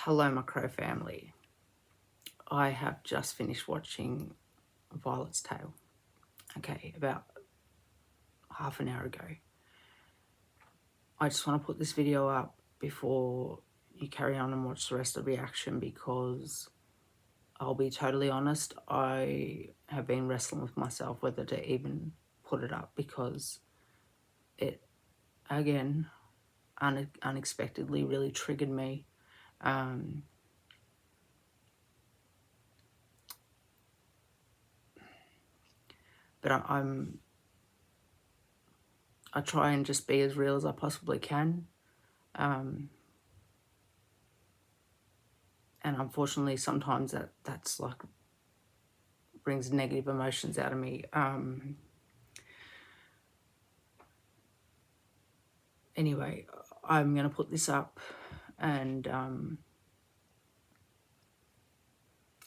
Hello, my crow family. I have just finished watching Violet's Tale. Okay, about half an hour ago. I just want to put this video up before you carry on and watch the rest of the reaction, because I'll be totally honest, I have been wrestling with myself whether to even put it up, because it, again, unexpectedly really triggered me. But I try and just be as real as I possibly can. And unfortunately, sometimes that's like brings negative emotions out of me. Anyway, I'm going to put this up, and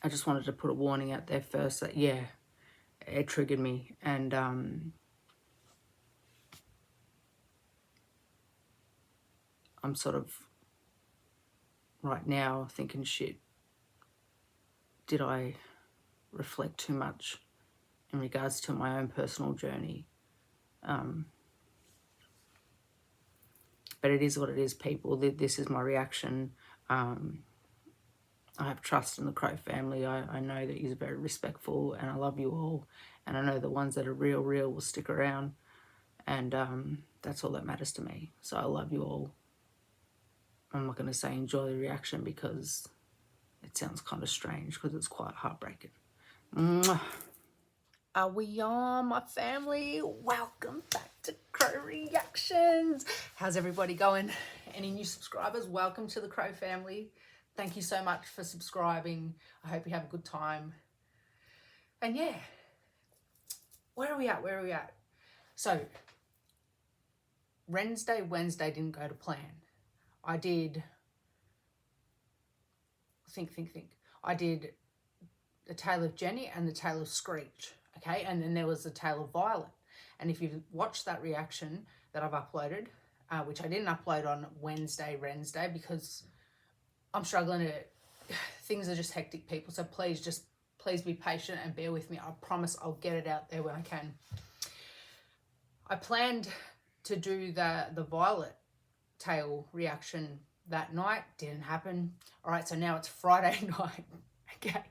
I just wanted to put a warning out there first that, yeah, it triggered me. And I'm sort of right now thinking, shit, did I reflect too much in regards to my own personal journey? But it is what it is, people. This is my reaction. I have trust in the Crow family. I know that he's very respectful, and I love you all. And I know the ones that are real will stick around. And that's all that matters to me. So I love you all. I'm not going to say enjoy the reaction, because it sounds kind of strange, because it's quite heartbreaking. Mwah. Are we on, my family? Welcome back to Crow Reactions. How's everybody going? Any new subscribers? Welcome to the Crow family. Thank you so much for subscribing. I hope you have a good time. And yeah, where are we at? So, Wednesday didn't go to plan. I did, think. I did the Tale of Jenny and the Tale of Screech, okay? And then there was the Tale of Violet. And if you've watched that reaction that I've uploaded, which I didn't upload on Wednesday, because I'm struggling to, things are just hectic, people. So please be patient and bear with me. I promise I'll get it out there when I can. I planned to do the Violet Tale reaction that night. Didn't happen. All right, so now it's Friday night. Okay,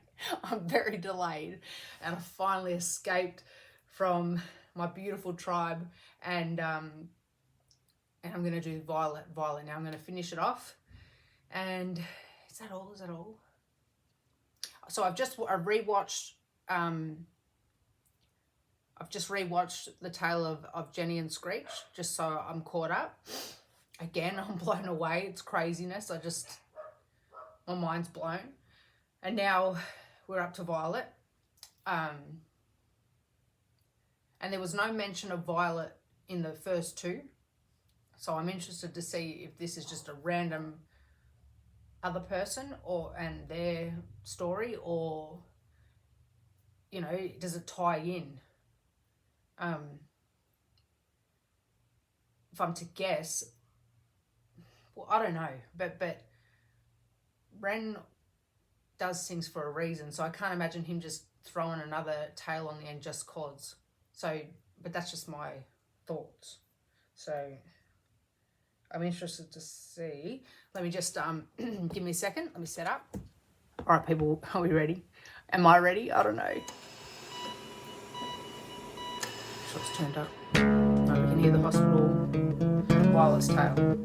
I'm very delayed, and I finally escaped from my beautiful tribe, and I'm going to do Violet. Now I'm going to finish it off. And is that all? So I've rewatched the Tale of Jenny and Screech, just so I'm caught up. Again, I'm blown away. It's craziness. My mind's blown. And now we're up to Violet. And there was no mention of Violet in the first two. So I'm interested to see if this is just a random other person and their story, or, you know, does it tie in? If I'm to guess, well, I don't know, but Ren does things for a reason, so I can't imagine him just throwing another tale on the end just cause. So, but that's just my thoughts. So I'm interested to see. Let me just give me a second. Let me set up. All right, people, are we ready? Am I ready? I don't know. Shot's turned up. Oh, we can hear the hospital. Violet's Tale.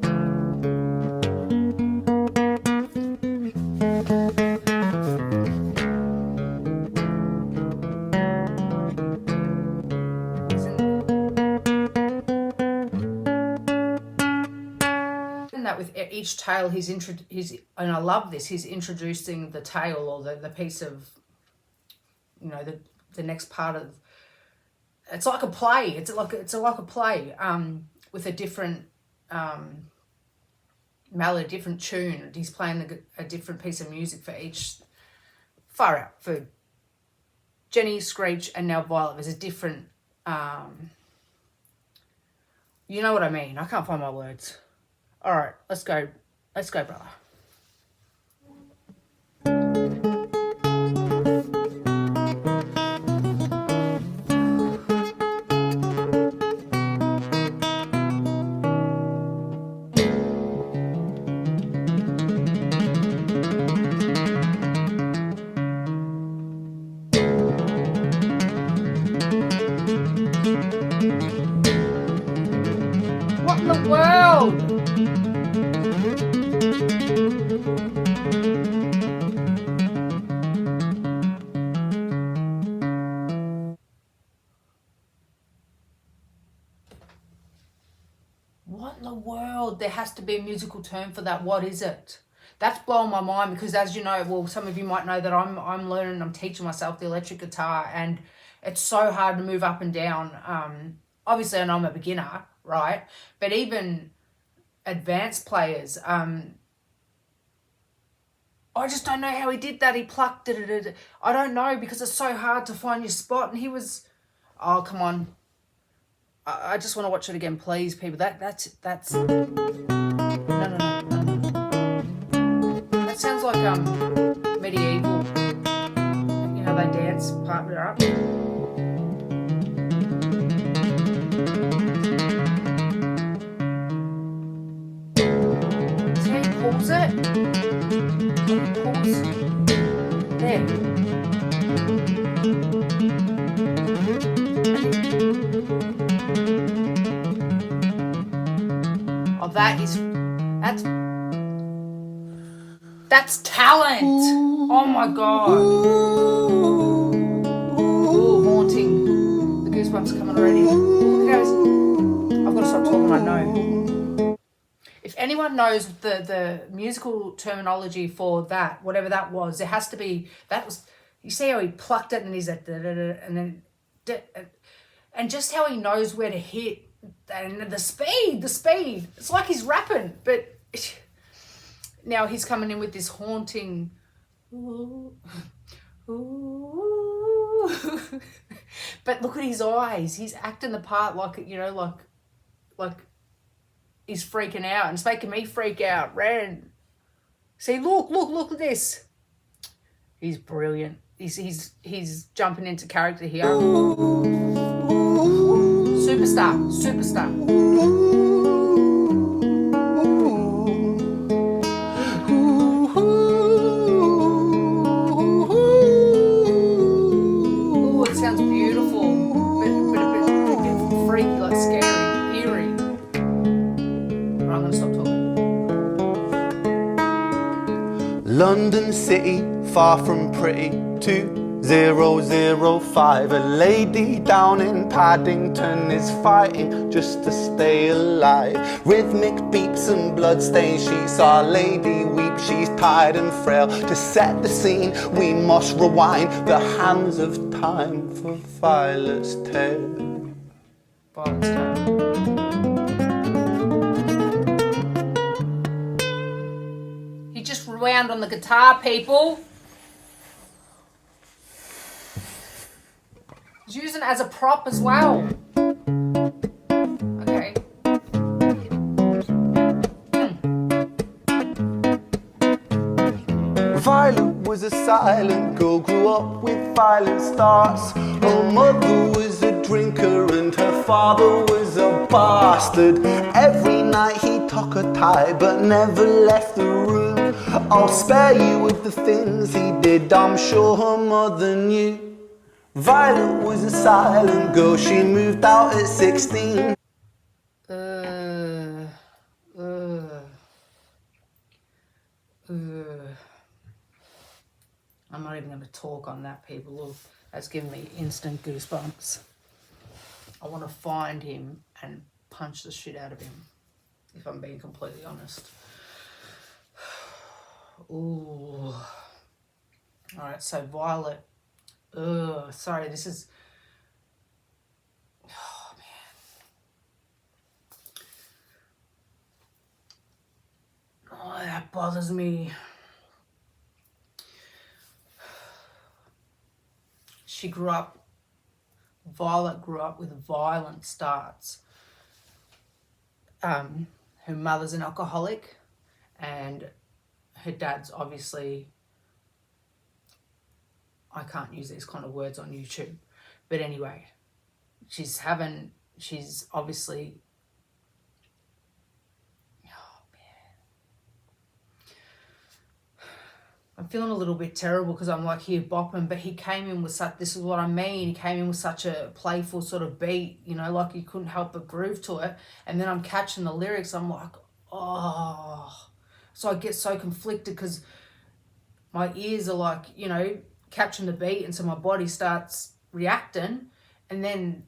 That with each tale, and I love this, he's introducing the tale, or the piece of, you know, the next part of, it's like a play. It's like a play with a different melody, different tune. He's playing a different piece of music for each. Far out. For Jenny, Screech, and now Violet, there's a different, you know what I mean. I can't find my words. All right, let's go, brother. in the world? What in the world? There has to be a musical term for that. What is it? That's blowing my mind because, as you know, well, some of you might know that I'm learning, I'm teaching myself the electric guitar, and it's so hard to move up and down. Obviously, I know I'm a beginner, right? But even advanced players, I just don't know how he did that. He plucked it. I don't know because it's so hard to find your spot. And he was, oh, come on. I just want to watch it again, please, people. That's no. That sounds like medieval. You know, they dance, partner up. See how he pulls it? Pulls. There. Oh, that's talent. Oh my God. Ooh, haunting. The goosebumps are coming already. Look at how I've got to stop talking, I know. If anyone knows the musical terminology for that, whatever that was, there has to be, that was, you see how he plucked it and he's like, and then, and just how he knows where to hit, and the speed. It's like he's rapping, but now he's coming in with this haunting, ooh, ooh. But look at his eyes. He's acting the part like, you know, like he's freaking out, and it's making me freak out. Ren, see, look at this. He's brilliant. He's jumping into character here. Superstar. Ooh, it sounds beautiful, but a bit freaky, like scary, eerie. Right, I'm gonna stop talking. London City, far from pretty, 2005. A lady down in Paddington is fighting just to stay alive. Rhythmic beeps and bloodstains, she saw a lady weep. She's tired and frail. To set the scene, we must rewind the hands of time for Violet's tale. Violet's tale. He just rewound on the guitar, people. He's using it as a prop as well. Okay. Violet was a silent girl, grew up with violent starts. Her mother was a drinker and her father was a bastard. Every night he took a tie but never left the room. I'll spare you of the things he did, I'm sure her mother knew. Violet was a silent girl, she moved out at 16. I'm not even going to talk on that, people. Look, that's giving me instant goosebumps. I want to find him and punch the shit out of him, if I'm being completely honest. Ooh. Alright, so Violet. Sorry, this is... Oh, man. Oh, that bothers me. Violet grew up with violent starts. Her mother's an alcoholic and her dad's obviously, I can't use these kind of words on YouTube, but anyway, she's obviously, oh man. I'm feeling a little bit terrible because I'm like here bopping, but he came in with such, this is what I mean, he came in with such a playful sort of beat, you know, like he couldn't help but groove to it. And then I'm catching the lyrics, I'm like, oh. So I get so conflicted because my ears are like, you know, catching the beat, and so my body starts reacting, and then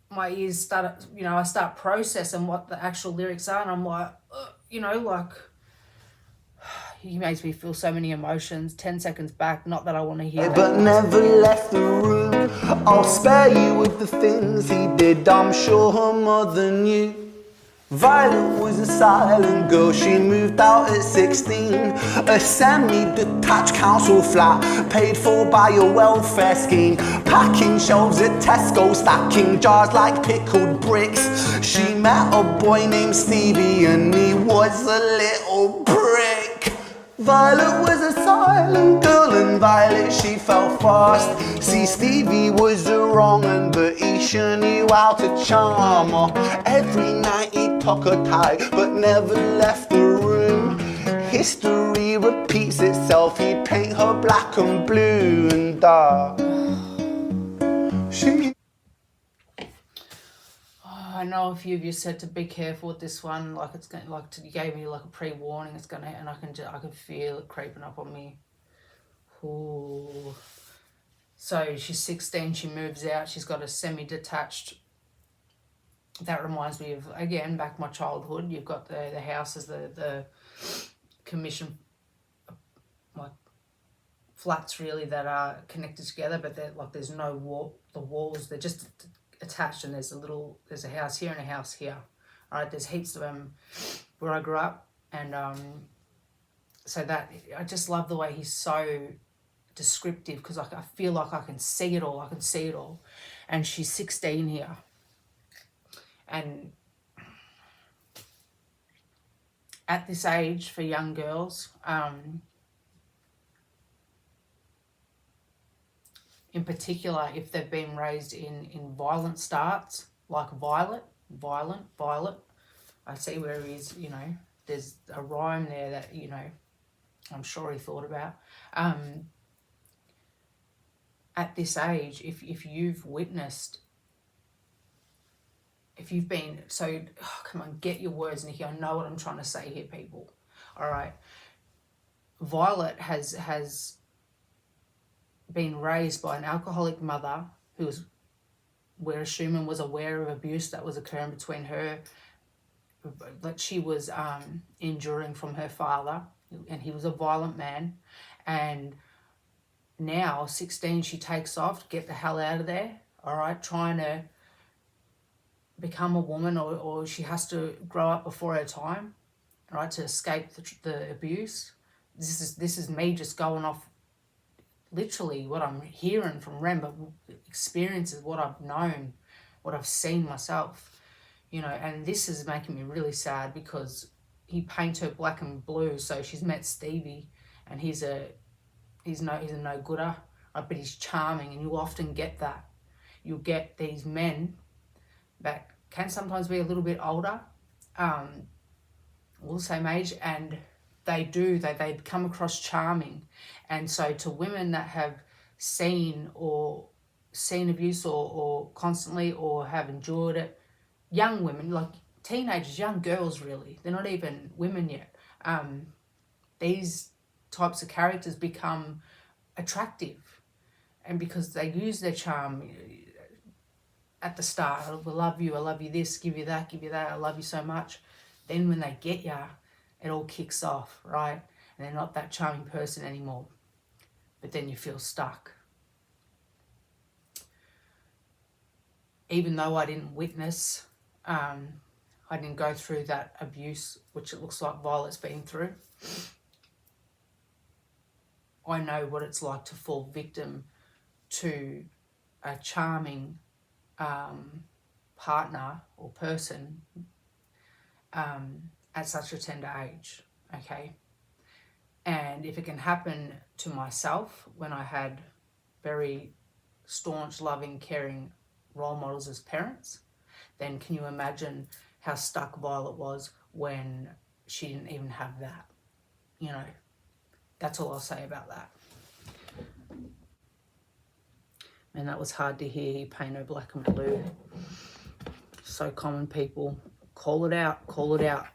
my ears start, you know, I start processing what the actual lyrics are, and I'm like, you know, like, he makes me feel so many emotions. 10 seconds back, not that I want to hear that. But never left the room. I'll spare you with the things he did, I'm sure her mother knew. Violet was a silent girl, she moved out at 16. A semi-detached council flat, paid for by a welfare scheme. Packing shelves at Tesco, stacking jars like pickled bricks. She met a boy named Stevie and he was a little prick. Violet was a silent girl and Violet she fell fast. See, Stevie was a wrong un, but he sure knew how to charm her. Every night he took her tight but never left the room. History repeats itself, he'd paint her black and blue and dark. She I know a few of you said to be careful with this one, like it's going, like you gave me like a pre-warning, it's gonna, and I can feel it creeping up on me. Ooh. So she's 16, she moves out, she's got a semi-detached, that reminds me of, again, back my childhood, you've got the houses, the commission, like flats really, that are connected together, but they're like, there's no wall, the walls, they're just attached, and there's a house here and a house here. All right, there's heaps of them where I grew up, and so that, I just love the way he's so descriptive, because I feel like I can see it all, and she's 16 here, and at this age for young girls, in particular, if they've been raised in violent starts, like violent, I see where he is, you know, there's a rhyme there that, you know, I'm sure he thought about. At this age, if you've witnessed, if you've been, so, come on, get your words in here, I know what I'm trying to say here, people. All right. Violet has been raised by an alcoholic mother who was, we're assuming, was aware of abuse that was occurring between her, that she was enduring from her father, and he was a violent man. And now 16, she takes off to get the hell out of there, all right, trying to become a woman, or she has to grow up before her time, right, to escape the abuse. This is me just going off literally what I'm hearing from Ren, but experiences, what I've known, what I've seen myself, you know. And this is making me really sad because he paints her black and blue. So she's met Stevie, and he's a no-gooder, but he's charming, and you'll often get that. You'll get these men that can sometimes be a little bit older, all the same age, and they come across charming. And so to women that have seen abuse or constantly, or have endured it, young women, like teenagers, young girls really, they're not even women yet, these types of characters become attractive, and because they use their charm at the start, I love you this, give you that, I love you so much. Then when they get ya, it all kicks off, right? And they're not that charming person anymore. But then you feel stuck. Even though I didn't witness, I didn't go through that abuse, which it looks like Violet's been through, I know what it's like to fall victim to a charming partner or person at such a tender age, okay? And if it can happen to myself when I had very staunch, loving, caring role models as parents, then can you imagine how stuck Violet was when she didn't even have that, you know? That's all I'll say about that. And that was hard to hear. He painted black and blue. So common, people. Call it out. Call it out.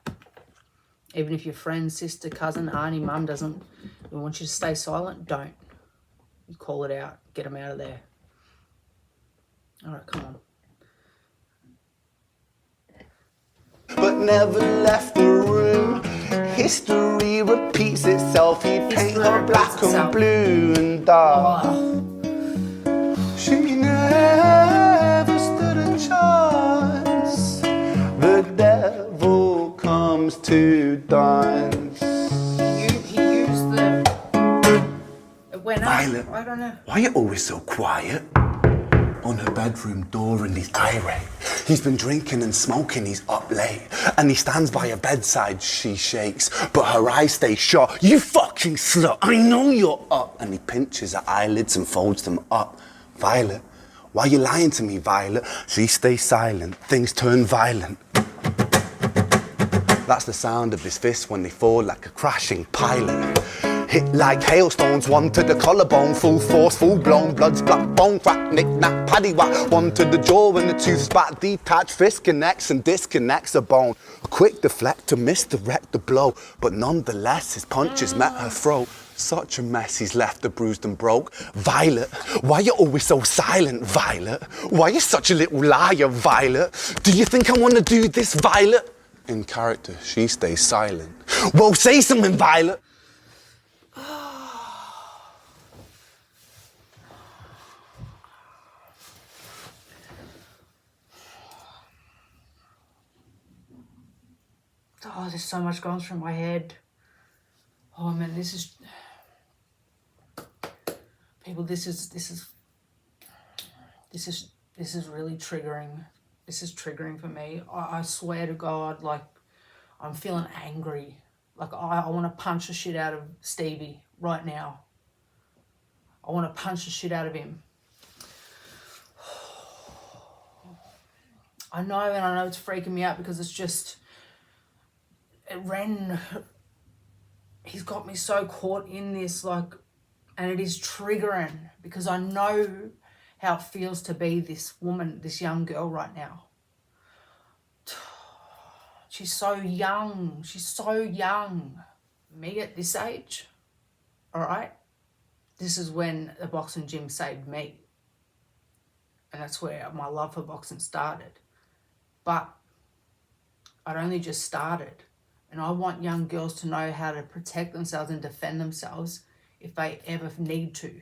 Even if your friend, sister, cousin, auntie, mum doesn't want you to stay silent, don't. You call it out. Get them out of there. All right, come on. But never left the room. History repeats itself. He paint her black and blue and dark. Oh. She never stood a chance. The devil comes to dance. He used the... It went up. Violet, I don't know. why are you always so quiet? On her bedroom door and he's irate. He's been drinking and smoking, he's up late. And he stands by her bedside, she shakes, but her eyes stay shut. You fucking slut, I know you're up. And he pinches her eyelids and folds them up. Violet, why are you lying to me, Violet? She stays silent, things turn violent. That's the sound of his fists when they fall like a crashing pilot. Hit like hailstones, one to the collarbone, full force, full blown, blood's black bone, crack, knick, knack, paddy whack, one to the jaw when the tooth spat, detached fist connects and disconnects a bone. A quick deflect to misdirect the blow, but nonetheless his punches met her throat. Such a mess he's left her bruised and broke. Violet, why you always so silent, Violet? Why you such a little liar, Violet? Do you think I wanna do this, Violet? In character, she stays silent. Well, say something, Violet. Oh, there's so much going through my head. Oh man, this is people. This is really triggering. This is triggering for me. I swear to God, like I'm feeling angry. Like I want to punch the shit out of Stevie right now. I want to punch the shit out of him. I know it's freaking me out because it's just. Ren, he's got me so caught in this, like, and it is triggering because I know how it feels to be this woman, this young girl right now. She's so young. She's so young. Me at this age, all right? This is when the boxing gym saved me. And that's where my love for boxing started. But I'd only just started. And I want young girls to know how to protect themselves and defend themselves if they ever need to,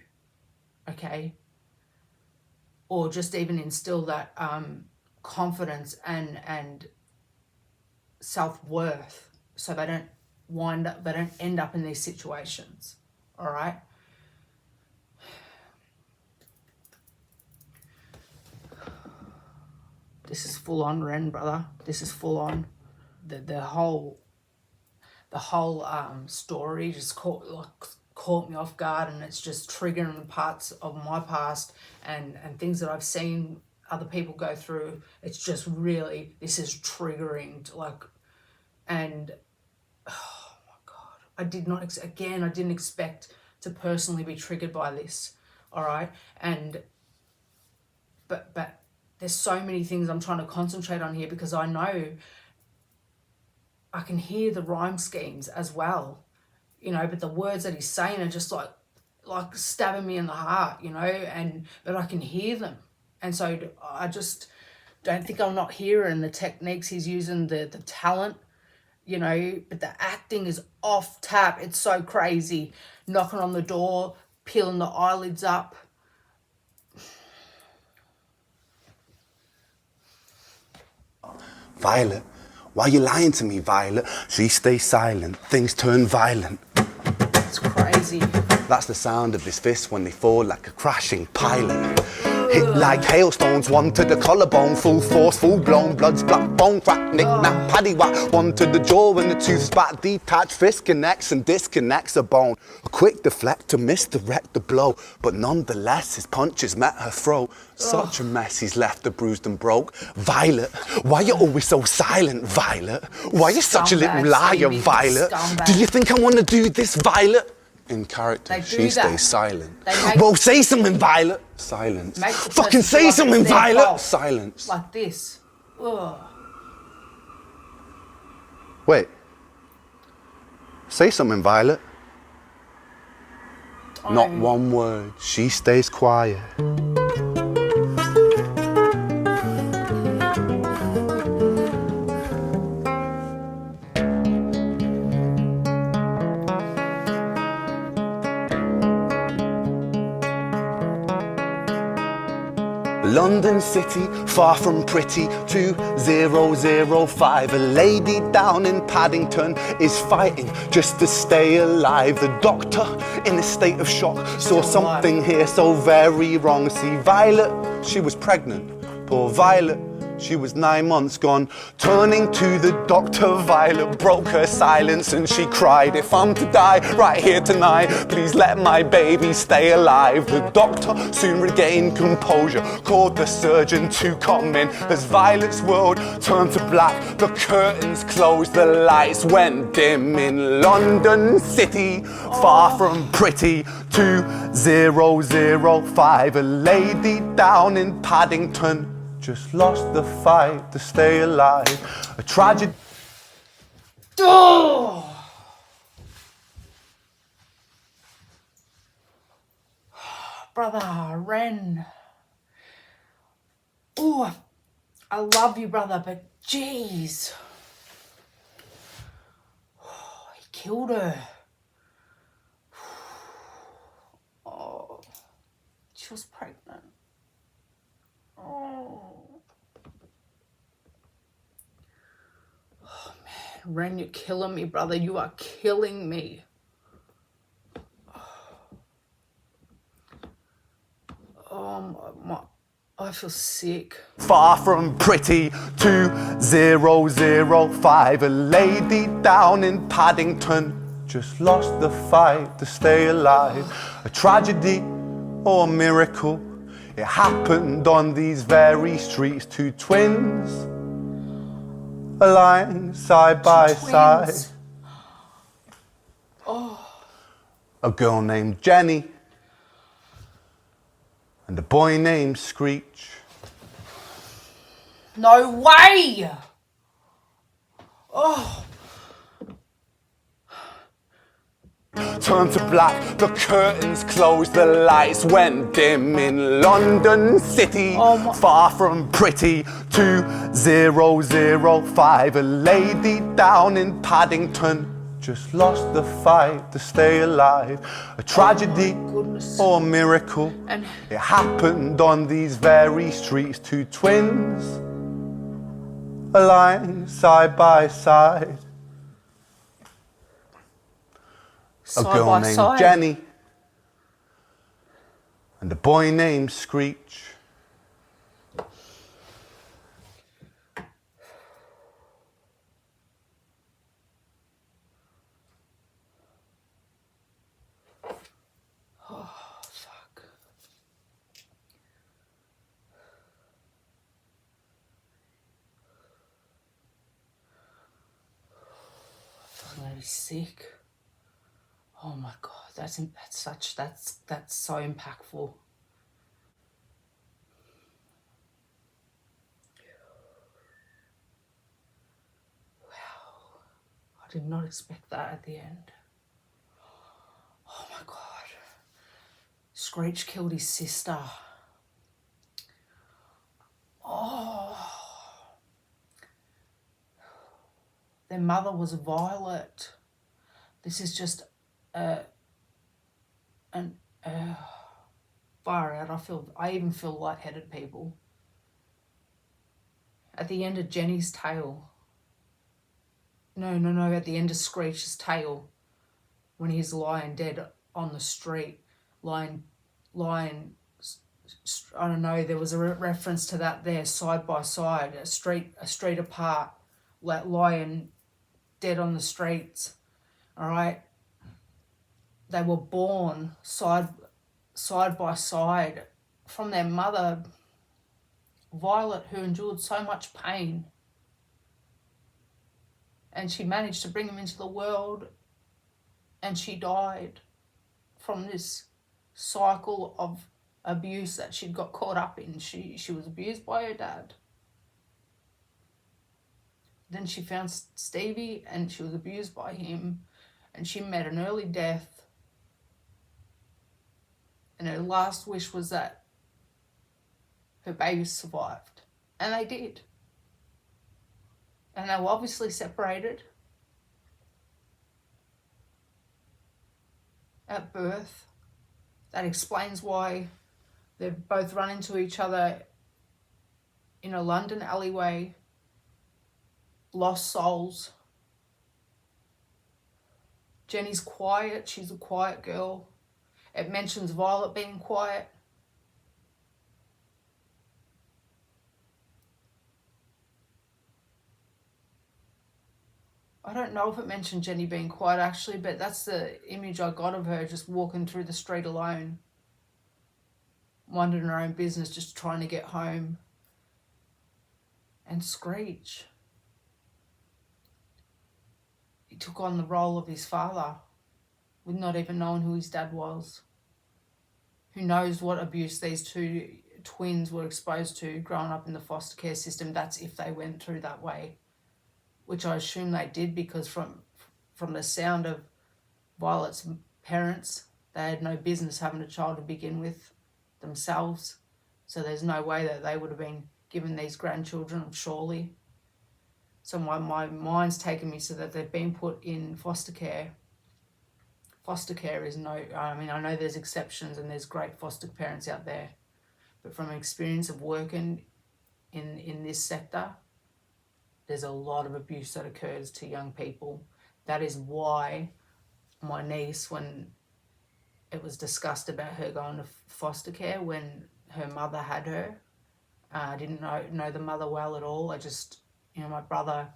okay? Or just even instill that confidence and self-worth so they don't end up in these situations, all right? This is full on, Ren, brother. This is full on. The whole story just caught me off guard, and it's just triggering parts of my past and things that I've seen other people go through. It's just really, this is triggering, and oh my God, I didn't expect to personally be triggered by this, all right? But there's so many things I'm trying to concentrate on here because I know I can hear the rhyme schemes as well, but the words that he's saying are just like stabbing me in the heart, but I can hear them. And so I just don't think I'm not hearing the techniques he's using, the talent, but the acting is off tap. It's so crazy. Knocking on the door, peeling the eyelids up. Violet, why are you lying to me, Violet? She stays silent, things turn violent. It's crazy. That's the sound of his fists when they fall like a crashing pilot. Hit like hailstones, one to the collarbone, full force, full blown, blood's black bone, crack, knick, knack, paddy whack, one to the jaw when the tooth spat, detached fist connects and disconnects a bone. A quick deflect to misdirect the blow, but nonetheless his punches met her throat. Such a mess he's left her bruised and broke. Violet, why you always so silent, Violet? Why you such a little liar, Violet? Do you think I want to do this, Violet? In character, They do she that. stays silent. They make- Well, say something, Violet. Silence. Make the Fucking person say feel like something, it's their Violet. fault. Silence. Like this. Ugh. Wait. Say something, Violet. Not one word. She stays quiet. London City, far from pretty, 2005. A lady down in Paddington is fighting just to stay alive. The doctor, in a state of shock, saw something here so very wrong. See, Violet, she was pregnant. Poor Violet, she was 9 months gone. Turning to the doctor, Violet broke her silence and she cried, if I'm to die right here tonight, please let my baby stay alive. The doctor soon regained composure, called the surgeon to come in. As Violet's world turned to black, the curtains closed, the lights went dim. In London City, far from pretty, 2005. A lady down in Paddington just lost the fight to stay alive. A tragedy. Oh! Brother REN. Oh, I love you, brother, but jeez. Oh, he killed her. Oh, she was pregnant. Oh. Oh man, REN, you're killing me, brother. You are killing me. Oh my, I feel sick. Far from pretty, 2005. A lady down in Paddington just lost the fight to stay alive. A tragedy or a miracle, it happened on these very streets. Two twins, a lying side by side. Oh. A girl named Jenny and a boy named Screech. No way! Oh. Turned to black, the curtains closed, the lights went dim. In London City, far from pretty, 2005. A lady down in Paddington just lost the fight to stay alive. A tragedy or a miracle, And it happened on these very streets. Two twins, a lying side by side. A girl named Jenny and a boy named Screech. Oh, fuck. I'm really sick. Oh my God, that's so impactful. Wow, I did not expect that at the end. Oh my God. Screech killed his sister. Oh. Their mother was Violet. This is just far out. I even feel lightheaded, people. At the end of Jenny's tale. No, at the end of Screech's tale, when he's lying dead on the street, lying, I don't know, there was a reference to that there, side by side, a street apart, lying dead on the streets, all right? They were born side by side from their mother, Violet, who endured so much pain. And she managed to bring him into the world, and she died. from this cycle of abuse that she'd got caught up in. She was abused by her dad. Then she found Stevie and she was abused by him, and she met an early death. And her last wish was that her babies survived. And they did. And they were obviously separated at birth. That explains why they've both run into each other in a London alleyway. Lost souls. Jenny's quiet. She's a quiet girl. It mentions Violet being quiet. I don't know if it mentioned Jenny being quiet actually, but that's the image I got of her, just walking through the street alone, minding her own business, just trying to get home. And Screech, he took on the role of his father with not even knowing who his dad was. Who knows what abuse these two twins were exposed to growing up in the foster care system. That's if they went through that way, which I assume they did, because from the sound of Violet's parents, they had no business having a child to begin with themselves. So there's no way that they would have been given these grandchildren, surely. So my mind's taken me so that they've been put in foster care. Foster care is I know there's exceptions and there's great foster parents out there, but from experience of working in this sector, there's a lot of abuse that occurs to young people. That is why my niece, when it was discussed about her going to foster care, when her mother had her, I didn't know the mother well at all. I just, my brother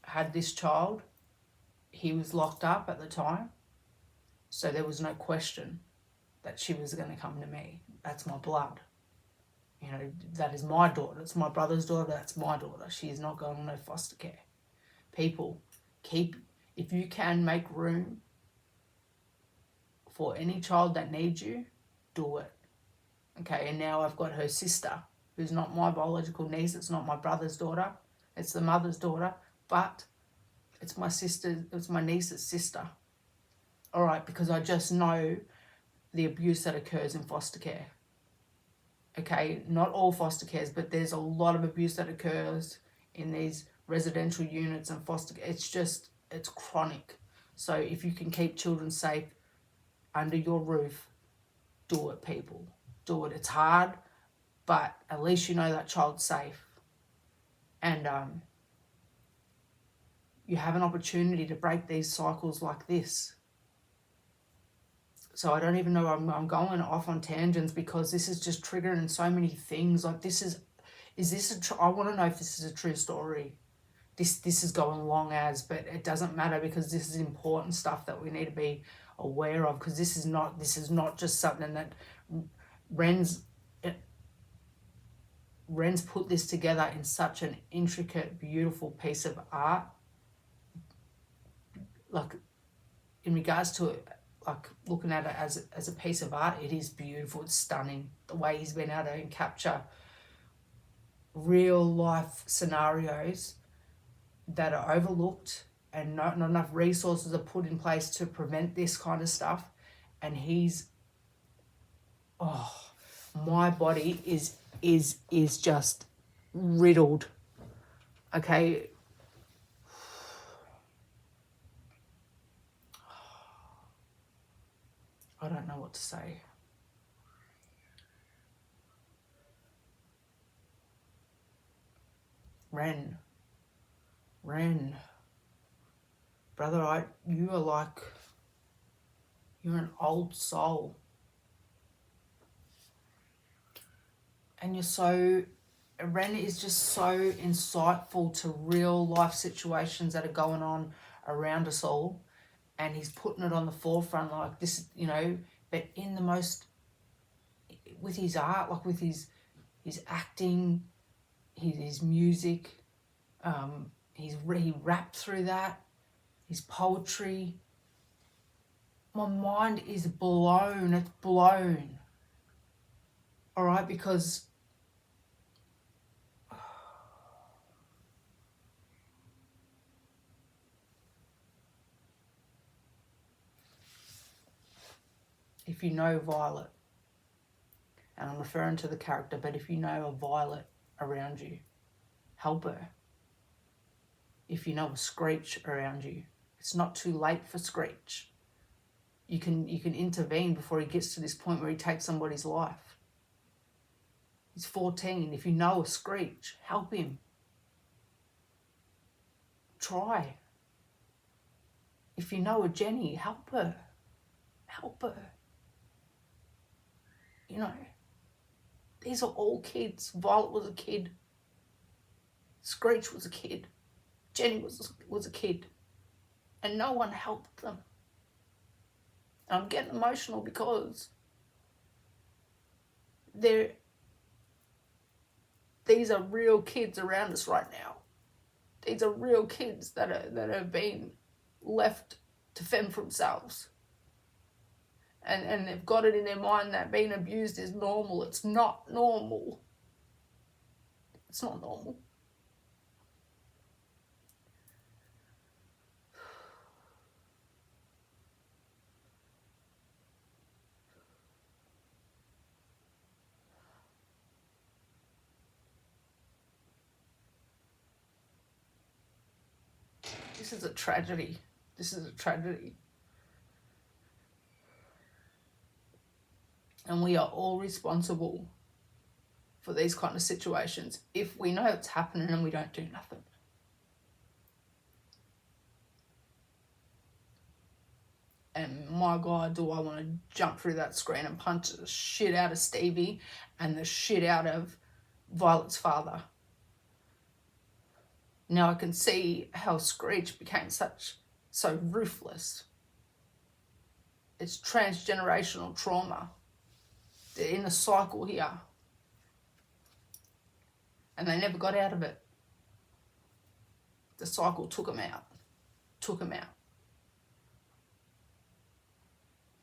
had this child. He was locked up at the time. So there was no question that she was going to come to me. That's my blood. That is my daughter. It's my brother's daughter. That's my daughter. She is not going to no foster care. People, if you can make room for any child that needs you, do it. Okay, and now I've got her sister, who's not my biological niece. It's not my brother's daughter. It's the mother's daughter, but it's my sister. It's my niece's sister. All right, because I just know the abuse that occurs in foster care. Okay, not all foster cares, but there's a lot of abuse that occurs in these residential units and foster care. It's chronic. So if you can keep children safe under your roof, do it, people. Do it. It's hard, but at least you know that child's safe. And you have an opportunity to break these cycles like this. So I don't even know, I'm going off on tangents because this is just triggering so many things. Like I want to know if this is a true story. This is going long as, but it doesn't matter because this is important stuff that we need to be aware of, because this is not just something that Ren's put this together in such an intricate, beautiful piece of art. Like in regards to it, like looking at it as a piece of art, it is beautiful. It's stunning the way he's been able to capture real life scenarios that are overlooked and not enough resources are put in place to prevent this kind of stuff. And my body is just riddled. Okay. I don't know what to say. Ren. Brother, you're an old soul. And Ren is just so insightful to real life situations that are going on around us all. And he's putting it on the forefront like this, but in the most, with his art, like with his acting, his music, he rapped through that, his poetry. my mind is blown. It's blown. All right, because if you know Violet, and I'm referring to the character, but if you know a Violet around you, help her. If you know a Screech around you, it's not too late for Screech. You can intervene before he gets to this point where he takes somebody's life. He's 14. If you know a Screech, help him. Try. If you know a Jenny, help her. Help her. You know, these are all kids. Violet was a kid. Screech was a kid. Jenny was a kid. And no one helped them. And I'm getting emotional because these are real kids around us right now. These are real kids that are being left to fend for themselves. And they've got it in their mind that being abused is normal. It's not normal. It's not normal. This is a tragedy. This is a tragedy. And we are all responsible for these kind of situations if we know it's happening and we don't do nothing. And my God, do I want to jump through that screen and punch the shit out of Stevie and the shit out of Violet's father. Now I can see how Screech became so ruthless. It's transgenerational trauma. They're in a cycle here. And they never got out of it. The cycle took them out. Took them out.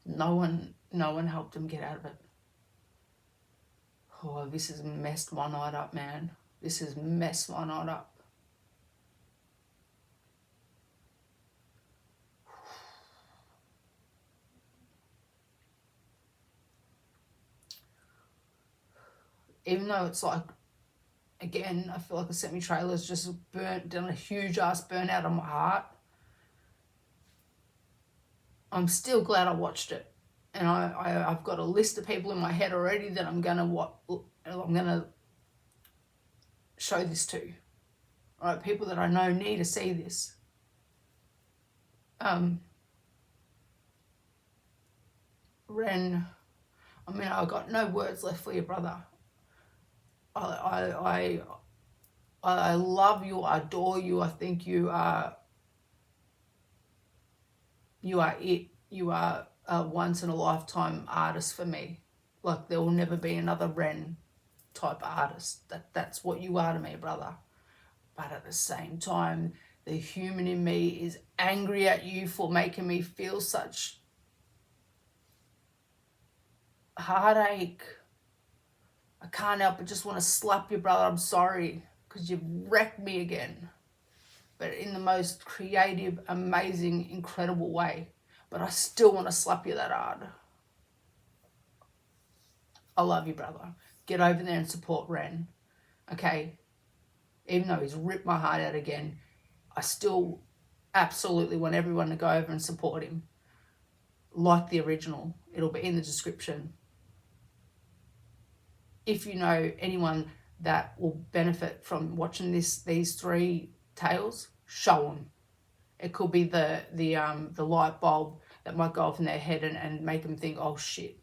No one helped them get out of it. Oh, this has messed my night up, man. This has messed my night up. Even though it's like, again, I feel like the semi-trailer's just done a huge ass burnout on my heart. I'm still glad I watched it. And I've got a list of people in my head already that I'm gonna show this to. All right, people that I know need to see this. Ren, I mean, I got no words left for you, brother. I love you, I adore you. I think you are it. You are a once in a lifetime artist for me. Like, there will never be another Ren type artist. That's what you are to me, brother. But at the same time, the human in me is angry at you for making me feel such heartache. I can't help but just want to slap you, brother. I'm sorry, because you've wrecked me again. But in the most creative, amazing, incredible way. But I still want to slap you that hard. I love you, brother. Get over there and support Ren. Okay? Even though he's ripped my heart out again, I still absolutely want everyone to go over and support him. Like the original. It'll be in the description. If you know anyone that will benefit from watching these three tales, show them. It could be the light bulb that might go off in their head and make them think, oh shit,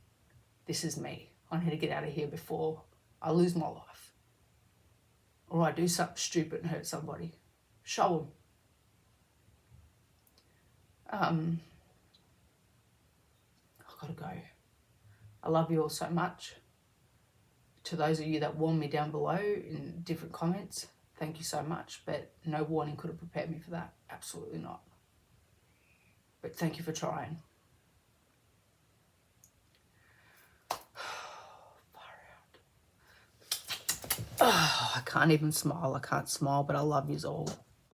this is me. I need to get out of here before I lose my life. Or I do something stupid and hurt somebody. Show them. I've got to go. I love you all so much. To those of you that warned me down below in different comments, thank you so much. But no warning could have prepared me for that. Absolutely not. But thank you for trying. can't even smile. I can't smile, but I love yous all.